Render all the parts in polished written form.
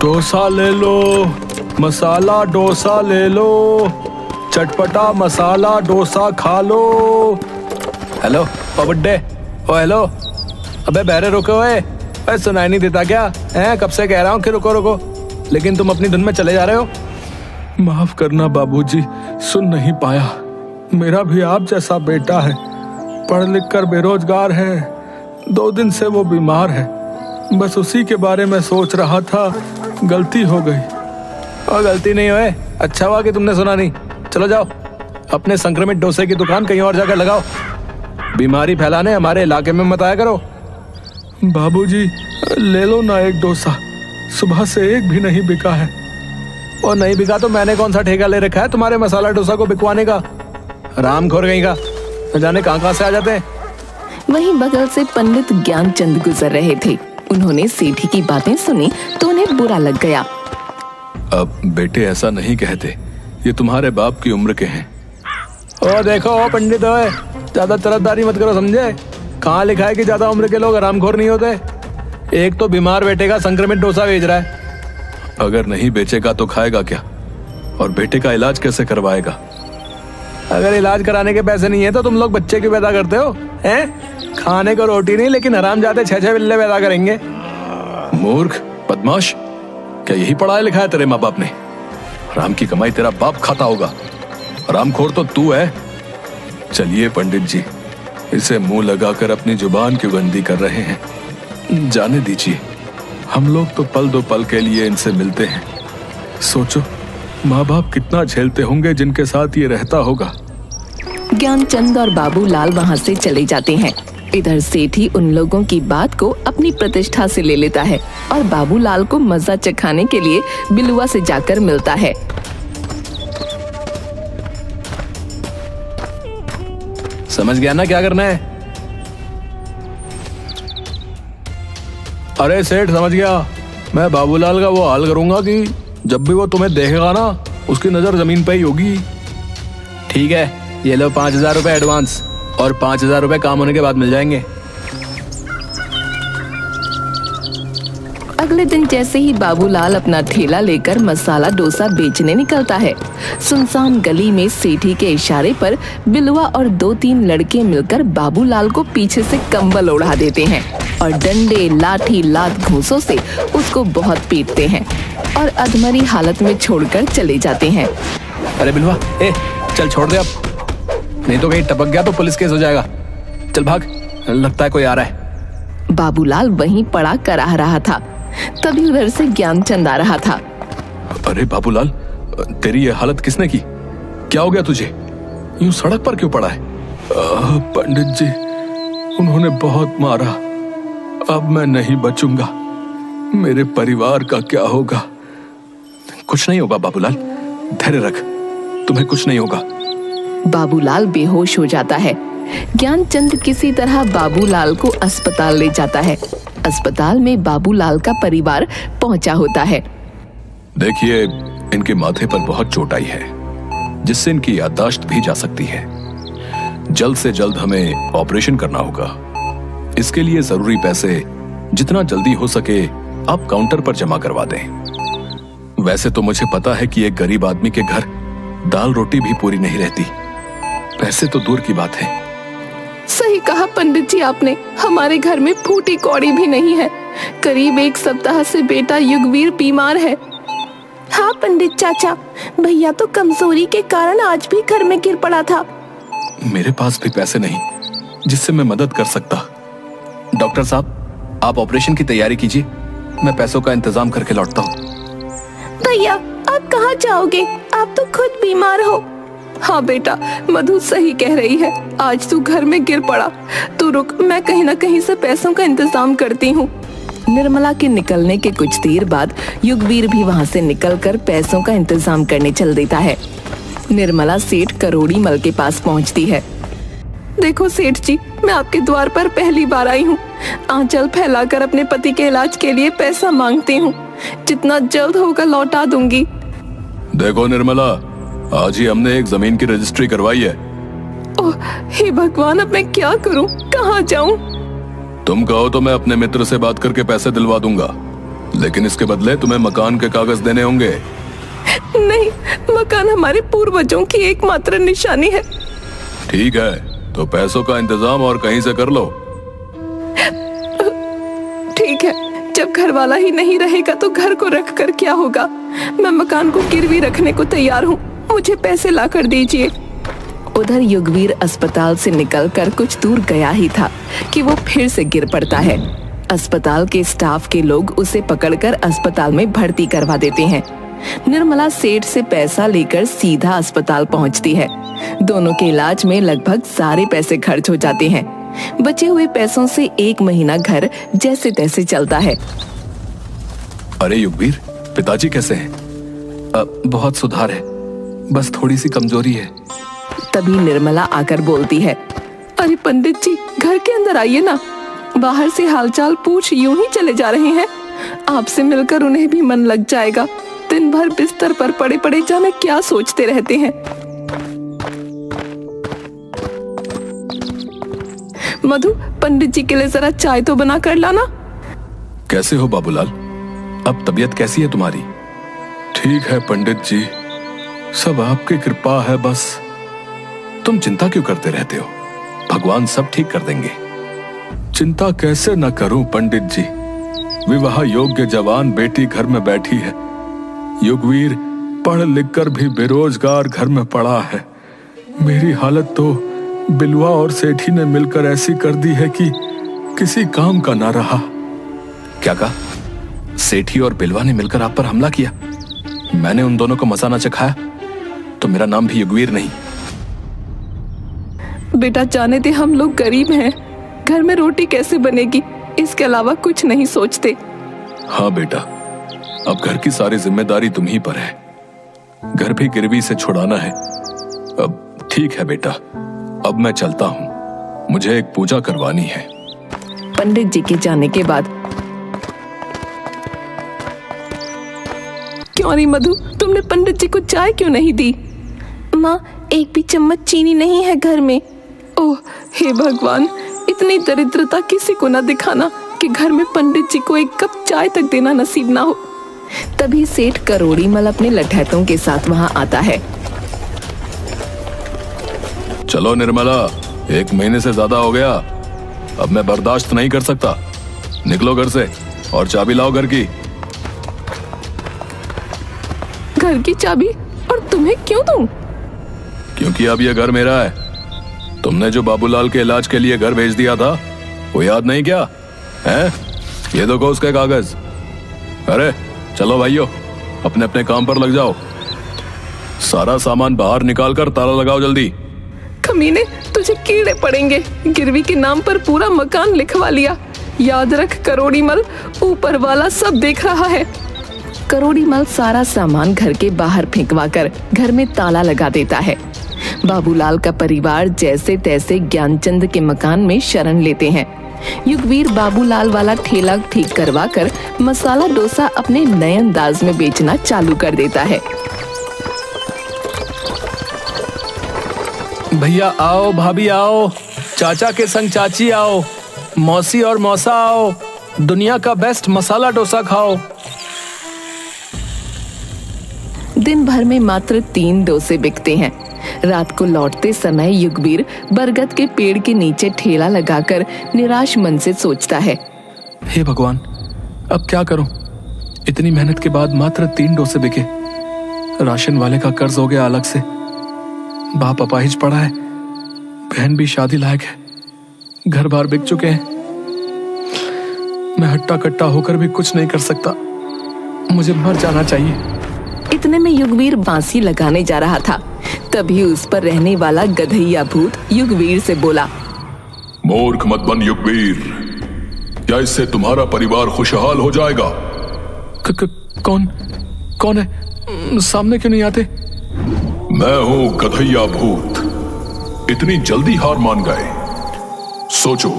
डोसा ले लो, मसाला डोसा ले लो, चटपटा मसाला डोसा खा लो। हेलो बुड्ढे, ओ हेलो। अबे बहरे रुको ओए, सुनाई नहीं देता क्या? हैं कब से कह रहा हूँ कि रुको रुको, लेकिन तुम अपनी धुन में चले जा रहे हो। माफ करना बाबूजी, सुन नहीं पाया। मेरा भी आप जैसा बेटा है, पढ़ लिख कर बेरोजगार है। 2 दिन से वो बीमार है, बस उसी के बारे में सोच रहा था। गलती हो गई। और गलती नहीं हुए, अच्छा हुआ कि तुमने सुना नहीं। चलो जाओ, अपने संक्रमित डोसे की दुकान कहीं और जाकर लगाओ। बीमारी फैलाने हमारे इलाके में मत आया करो। बाबूजी ले लो ना एक डोसा, सुबह से एक भी नहीं बिका है। और नहीं बिका तो मैंने कौन सा ठेका ले रखा है तुम्हारे मसाला डोसा को बिकवाने का? रामखोर कहीं का, न जाने कहाँ से आ जाते हैं। वहीं बगल से पंडित ज्ञानचंद गुजर रहे थे। उन्होंने सेठी की बातें सुनी तो उन्हें बुरा लग गया। अब बेटे ऐसा नहीं कहते, ये तुम्हारे बाप की उम्र के हैं। ओ देखो ओ पंडित, ओए ज्यादा तरफदारी मत करो, समझे? कहाँ लिखा है कि ज्यादा उम्र के लोग हरामखोर नहीं होते? एक तो बीमार बेटे का संक्रमित डोसा बेच रहा है। अगर नहीं बेचेगा तो खाएगा क्या? और बेटे का इलाज कैसे करवाएगा? अगर इलाज कराने के पैसे नहीं है तो तुम लोग बच्चे क्यों पैदा करते हो? हैं? खाने को रोटी नहीं, लेकिन हरामजादे 6-6 बिल्ले पैदा करेंगे। मूर्ख, बदमाश, क्या यही पढ़ाया लिखा है तेरे माँ बाप ने? हराम की कमाई तेरा बाप खाता होगा, हरामखोर तो तू है। चलिए पंडित जी, इसे मुंह लगाकर अपनी जुबान क्यों गंदी कर रहे हैं? जाने दीजिए, हम लोग तो पल दो पल के लिए इनसे मिलते हैं। सोचो माँ बाप कितना झेलते होंगे जिनके साथ ये रहता होगा। ज्ञानचंद और बाबूलाल वहाँ से चले जाते हैं। इधर सेठी उन लोगों की बात को अपनी प्रतिष्ठा से ले लेता है और बाबूलाल को मजा चखाने के लिए बिलुआ से जाकर मिलता है। समझ गया ना क्या करना है? अरे सेठ, समझ गया। मैं बाबूलाल का वो हाल करूंगा कि जब भी वो तुम्हें देखेगा ना, उसकी नजर जमीन पे ही होगी। ठीक है, ये लो 5000 रुपए एडवांस, और 5000 रुपए काम होने के बाद मिल जाएंगे। अगले दिन जैसे ही बाबूलाल अपना ठेला लेकर मसाला डोसा बेचने निकलता है, सुनसान गली में सेठी के इशारे पर बिलुआ और 2-3 लड़के मिलकर बाबूलाल को पीछे से कंबल ओढ़ा देते हैं और डंडे, लाठी, लात घूंसों से उसको बहुत पीटते हैं और अधमरी हालत में छोड़कर चले जाते हैं। अरे बिलुआ, चल छोड़ दे अब, नहीं तो कहीं टपक गया तो पुलिस केस हो जाएगा। चल भाग, लगता है कोई आ रहा है। बाबूलाल वहीं पड़ा कराह रहा था, तभी उधर से ज्ञानचंद आ रहा था। अरे बाबूलाल, तेरी ये हालत किसने की? क्या हो गया तुझे? यूं सड़क पर क्यों पड़ा है? पंडित जी, उन्होंने बहुत मारा, अब मैं नहीं बचूंगा। मेरे परिवार का क्या होगा? कुछ नहीं होगा बाबूलाल, धैर्य रख, तुम्हें कुछ नहीं होगा। बाबूलाल बेहोश हो जाता है। ज्ञानचंद किसी तरह बाबूलाल को अस्पताल ले जाता है। अस्पताल में बाबूलाल का परिवार पहुंचा होता है। देखिए, इनके माथे पर बहुत चोट आई है, जिससे इनकी याददाश्त भी जा सकती है। जल्द से जल्द हमें ऑपरेशन करना होगा। इसके लिए जरूरी पैसे जितना जल्दी हो सके आप काउंटर पर जमा करवा दें। वैसे तो मुझे पता है कि एक गरीब आदमी के घर दाल रोटी भी पूरी नहीं रहती, पैसे तो दूर की बात है। सही कहा पंडित जी आपने, हमारे घर में फूटी कौड़ी भी नहीं है। करीब 1 सप्ताह से बेटा युगवीर बीमार है। हाँ पंडित चाचा, भैया तो कमजोरी के कारण आज भी घर में गिर पड़ा था। मेरे पास भी पैसे नहीं जिससे मैं मदद कर सकता। डॉक्टर साहब, आप ऑपरेशन की तैयारी कीजिए, मैं पैसों का इंतजाम करके लौटता हूँ। भैया आप कहाँ जाओगे? आप तो खुद बीमार हो। हाँ बेटा, मधु सही कह रही है, आज तू घर में गिर पड़ा। तू रुक, मैं कहीं ना कहीं से पैसों का इंतजाम करती हूँ। निर्मला के निकलने के कुछ देर बाद युगवीर भी वहाँ से निकलकर पैसों का इंतजाम करने चल देता है। निर्मला सेठ करोड़ी मल के पास पहुँचती है। देखो सेठ जी, मैं आपके द्वार पर पहली बार आई हूँ। आंचल फैलाकर अपने पति के इलाज के लिए पैसा मांगती हूँ, जितना जल्द होगा लौटा दूंगी। देखो निर्मला, आज ही हमने एक जमीन की रजिस्ट्री करवाई है। ओह हे भगवान, अब मैं क्या करूं, कहाँ जाऊं? तुम कहो तो मैं अपने मित्र से बात करके पैसे दिलवा दूंगा, लेकिन इसके बदले तुम्हें मकान के कागज देने होंगे। नहीं, मकान हमारे पूर्वजों की एकमात्र निशानी है। ठीक है, तो पैसों का इंतजाम और कहीं से कर लो। ठीक है, जब घर वाला ही नहीं रहेगा तो घर को रख कर क्या होगा। मैं मकान को गिरवी रखने को तैयार हूँ, मुझे पैसे ला कर दीजिए। उधर युगवीर अस्पताल से निकलकर कुछ दूर गया ही था कि वो फिर से गिर पड़ता है। अस्पताल के स्टाफ के लोग उसे पकड़कर अस्पताल में भर्ती करवा देते हैं। निर्मला सेठ से पैसा लेकर सीधा अस्पताल पहुंचती है। दोनों के इलाज में लगभग सारे पैसे खर्च हो जाते हैं। बचे हुए पैसों से 1 महीना घर जैसे तैसे चलता है। अरे युगवीर, पिताजी कैसे हैं? बहुत सुधार है, बस थोड़ी सी कमजोरी है। तभी निर्मला आकर बोलती है, अरे पंडित जी, घर के अंदर आइए ना। बाहर से हालचाल पूछ यूं ही चले जा रहे हैं। आपसे मिलकर उन्हें भी मन लग जाएगा। दिन भर बिस्तर पर पड़े पड़े जाने क्या सोचते रहते हैं। मधु, पंडित जी के लिए जरा चाय तो बना कर लाना। कैसे हो बाबूलाल? अब तबीयत कैसी है तुम्हारी? ठीक है पंडित जी, सब आपकी कृपा है। बस तुम चिंता क्यों करते रहते हो? भगवान सब ठीक कर देंगे। चिंता कैसे न करूं पंडित जी, विवाह योग्य जवान बेटी घर में बैठी है। युगवीर पढ़ लिख कर भी बेरोजगार घर में पड़ा है। मेरी हालत तो बिलवा और सेठी ने मिलकर ऐसी कर दी है कि किसी काम का ना रहा। क्या कहा? सेठी और बिलवा ने मिलकर आप पर हमला किया? मैंने उन दोनों को मसा ना चखाया तो मेरा नाम भी युगवीर नहीं। बेटा, जाने दे, हम लोग गरीब हैं, घर में रोटी कैसे बनेगी, इसके अलावा कुछ नहीं सोचते। हाँ बेटा, अब घर की सारी जिम्मेदारी तुम ही पर है। घर भी गिरवी से छुड़ाना है। अब ठीक है बेटा, अब मैं चलता हूँ, मुझे एक पूजा करवानी है। पंडित जी के जाने के बाद, क्यों रे मधु, तुमने पंडित जी को चाय क्यों नहीं दी? माँ, एक भी चम्मच चीनी नहीं है घर में। ओह हे भगवान, इतनी दरिद्रता किसी को ना दिखाना कि घर में पंडित जी को एक कप चाय तक देना नसीब ना हो। तभी सेठ करोड़ी मल अपने लठैतों के साथ वहां आता है। चलो निर्मला, 1 महीने से ज्यादा हो गया, अब मैं बर्दाश्त नहीं कर सकता। निकलो घर से और चाबी लाओ घर की। घर की चाबी? और तुम्हें क्यों दूं? क्योंकि अब यह घर मेरा है। तुमने जो बाबूलाल के इलाज के लिए घर भेज दिया था, वो याद नहीं क्या है? ये देखो उसके कागज। अरे चलो भाइयों, अपने अपने काम पर लग जाओ। सारा सामान बाहर निकाल कर ताला लगाओ जल्दी। कमीने, तुझे कीड़े पड़ेंगे। गिरवी के नाम पर पूरा मकान लिखवा लिया। याद रख करोड़ी मल, ऊपर वाला सब देख रहा है। करोड़ी मल सारा सामान घर के बाहर फेंकवा कर घर में ताला लगा देता है। बाबूलाल का परिवार जैसे तैसे ज्ञानचंद के मकान में शरण लेते हैं। युगवीर बाबूलाल वाला ठेला ठीक करवा कर मसाला डोसा अपने नए अंदाज में बेचना चालू कर देता है। भैया आओ, भाभी आओ, चाचा के संग चाची आओ, मौसी और मौसा आओ, दुनिया का बेस्ट मसाला डोसा खाओ। दिन भर में मात्र 3 डोसे बिकते हैं। रात को लौटते समय युगवीर बरगद के पेड़ के नीचे ठेला लगाकर निराश मन से सोचता है, हे भगवान, अब क्या करूं? इतनी मेहनत के बाद मात्र 3 डोसे बिके। राशन वाले का कर्ज हो गया अलग से। बाप अपाहिज पड़ा है, बहन भी शादी लायक है, घर बार बिक चुके हैं। मैं हट्टा कट्टा होकर भी कुछ नहीं कर सकता। मुझे मर जाना चाहिए। इतने में युगवीर बांसी लगाने जा रहा था। तभी उस पर रहने वाला गधैया भूत युगवीर से बोला, मूर्ख मत बन युगवीर, क्या इससे तुम्हारा परिवार खुशहाल हो जाएगा? कौन है? सामने क्यों नहीं आते? मैं हूं गधैया भूत। इतनी जल्दी हार मान गए? सोचो,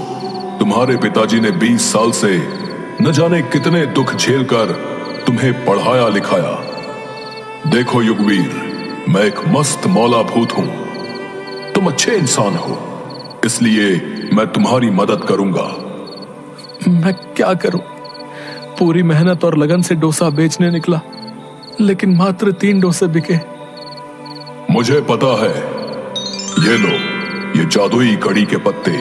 तुम्हारे पिताजी ने 20 साल से न जाने कितने दुख झेलकर तुम्हें पढ़ाया लिखाया। देखो युगवीर, मैं एक मस्त मौला भूत हूं। तुम अच्छे इंसान हो, इसलिए मैं तुम्हारी मदद करूंगा। मैं क्या करूं? पूरी मेहनत और लगन से डोसा बेचने निकला, लेकिन मात्र 3 डोसे बिके। मुझे पता है। ये लो, ये जादुई कड़ी के पत्ते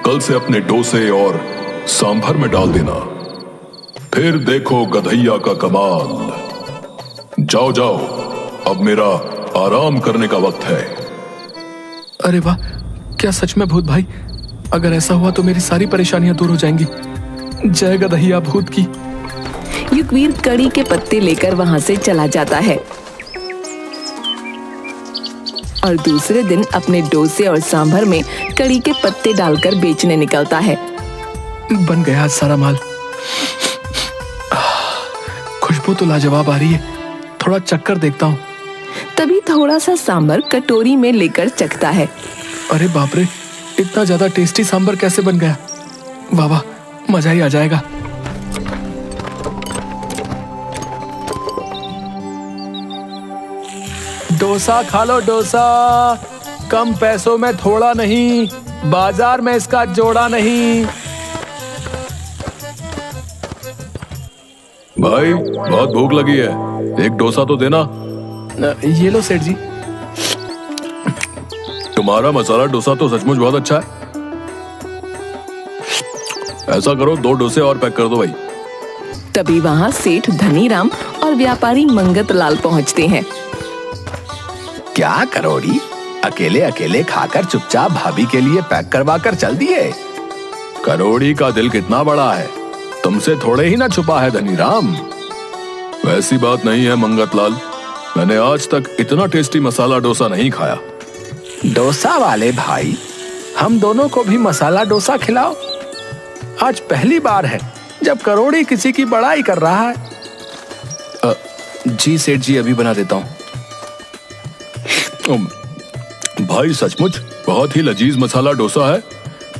कल से अपने डोसे और सांभर में डाल देना, फिर देखो गधैया का कमाल। जाओ जाओ, अब मेरा आराम करने का वक्त है। अरे वाह, क्या सच में भूत भाई? अगर ऐसा हुआ तो मेरी सारी परेशानियां दूर हो जाएंगी। जय गधैया भूत की। युगवीर कड़ी के पत्ते लेकर वहां से चला जाता है और दूसरे दिन अपने डोसे और सांभर में कड़ी के पत्ते डालकर बेचने निकलता है। बन गया आज सारा माल। खुशबू तो लाजवाब आ रही है, थोड़ा चक्कर देखता हूँ। तभी थोड़ा सा सांभर कटोरी में लेकर चखता है। अरे बाप रे, इतना ज्यादा टेस्टी सांभर कैसे बन गया? वाह वाह, मजा ही आ जाएगा। डोसा खा लो डोसा, कम पैसों में थोड़ा नहीं, बाजार में इसका जोड़ा नहीं। भाई बहुत भूख लगी है, एक डोसा तो देना। ये लो सेठ जी। तुम्हारा मसाला डोसा तो सचमुच बहुत अच्छा है। ऐसा करो, 2 डोसे और पैक कर दो भाई। तभी वहां सेठ धनीराम और व्यापारी मंगत लाल पहुंचते हैं। क्या करोड़ी, अकेले अकेले खाकर चुपचाप भाभी के लिए पैक करवा कर चल दिए? करोड़ी का दिल कितना बड़ा है, तुमसे थोड़े ही ना छुपा है धनीराम। वैसी बात नहीं है मंगतलाल, मैंने आज तक इतना टेस्टी मसाला डोसा नहीं खाया। डोसा वाले भाई, हम दोनों को भी मसाला डोसा खिलाओ। आज पहली बार है जब करोड़ी किसी की बड़ाई कर रहा है। जी सेठ जी, अभी बना देता हूँ। भाई सचमुच बहुत ही लजीज मसाला डोसा है,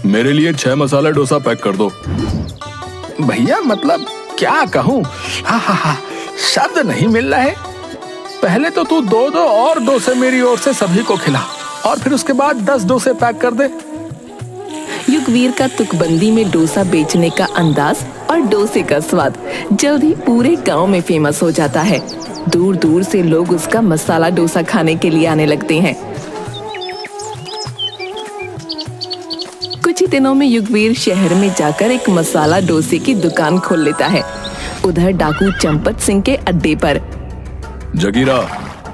मेरे लिए 6 मसाला डोसा पैक कर दो। भैया मतलब क्या कहूँ, हा हा हा, शब्द नहीं मिल रहे। पहले तो तू 2-2 और डोसे मेरी ओर से सभी को खिला, और फिर उसके बाद 10 डोसे पैक कर दे। युगवीर का तुकबंदी में डोसा बेचने का अंदाज और डोसे का स्वाद जल्द ही पूरे गांव में फेमस हो जाता है। दूर दूर से लोग उसका मसाला डोसा खाने के लिए आने लगते हैं। कुछ ही दिनों में युगवीर शहर में जाकर एक मसाला डोसे की दुकान खोल लेता है। उधर डाकू चंपत सिंह के अड्डे पर जगीरा,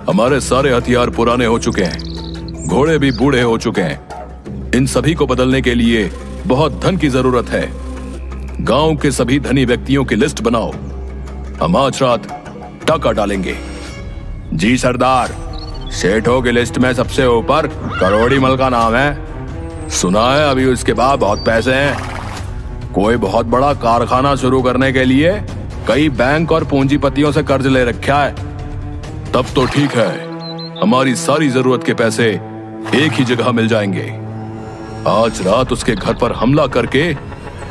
हमारे सारे हथियार पुराने हो चुके हैं, घोड़े भी बूढ़े हो चुके हैं। इन सभी को बदलने के लिए बहुत धन की जरूरत है। गांव के सभी धनी व्यक्तियों की लिस्ट बनाओ, हम आज रात टाका डालेंगे। जी सरदार, सेठों की लिस्ट में सबसे ऊपर करोड़ी मल का नाम है। सुना है अभी उसके बाद बहुत पैसे हैं। कोई बहुत बड़ा कारखाना शुरू करने के लिए कई बैंक और पूंजीपतियों से कर्ज ले रखा है। तब तो ठीक है, हमारी सारी जरूरत के पैसे एक ही जगह मिल जाएंगे। आज रात उसके घर पर हमला करके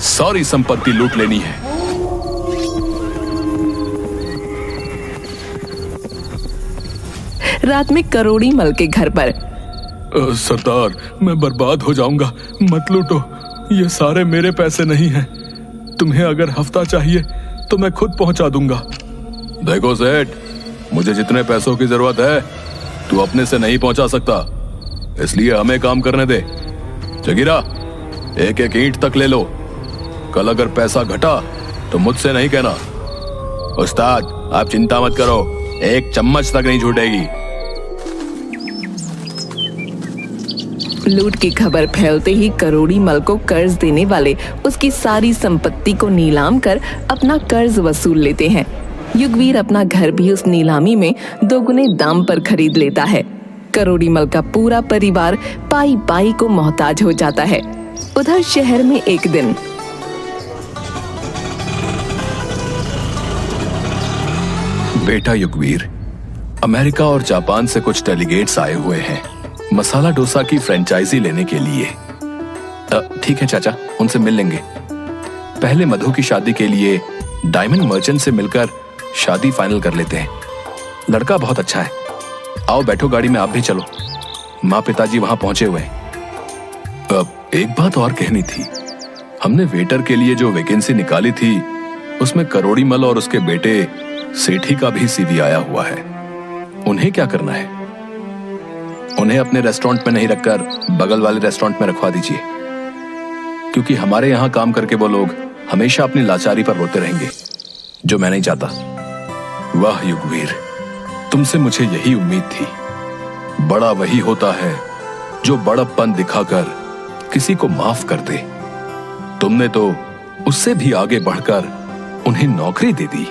सारी संपत्ति लूट लेनी है। रात में करोड़ी मल के घर पर सरदार, मैं बर्बाद हो जाऊंगा, मत लूटो, ये सारे मेरे पैसे नहीं हैं। तुम्हें अगर हफ्ता चाहिए तो मैं खुद पहुंचा दूंगा। देखो सेठ, मुझे जितने पैसों की जरूरत है तू अपने से नहीं पहुंचा सकता, इसलिए हमें काम करने दे। जगीरा, एक एक ईंट तक ले लो। कल अगर पैसा घटा तो मुझसे नहीं कहना। उस्ताद आप चिंता मत करो, एक चम्मच तक नहीं छूटेगी। लूट की खबर फैलते ही करोड़ी मल को कर्ज देने वाले उसकी सारी संपत्ति को नीलाम कर अपना कर्ज वसूल लेते हैं। युगवीर अपना घर भी उस नीलामी में 2 गुने दाम पर खरीद लेता है। करोड़ी मल का पूरा परिवार पाई पाई को मोहताज हो जाता है। उधर शहर में एक दिन बेटा युगवीर, अमेरिका और जापान से कुछ डेलीगेट्स आए हुए हैं मसाला डोसा की फ्रेंचाइजी लेने के लिए। ठीक है चाचा, उनसे मिल लेंगे। पहले मधु की शादी के लिए डायमंड मर्चेंट से मिलकर शादी फाइनल कर लेते हैं। लड़का बहुत अच्छा है। आओ बैठो गाड़ी में, आप भी चलो। माँ पिताजी वहां पहुंचे हुए हैं। अब एक बात और कहनी थी, हमने वेटर के लिए जो वैकेंसी निकाली थी उसमें करोड़ीमल और उसके बेटे सेठी का भी सीवी आया हुआ है। उन्हें क्या करना है? उन्हें अपने रेस्टोरेंट में नहीं रखकर बगल वाले रेस्टोरेंट में रखवा दीजिए, क्योंकि हमारे यहां काम करके वो लोग हमेशा अपनी लाचारी पर रोते रहेंगे, जो मैं नहीं चाहता। वाह युगवीर, तुमसे मुझे यही उम्मीद थी। बड़ा वही होता है जो बड़प्पन दिखाकर किसी को माफ कर दे। तुमने तो उससे भी आगे बढ़कर उन्हें नौकरी दे दी।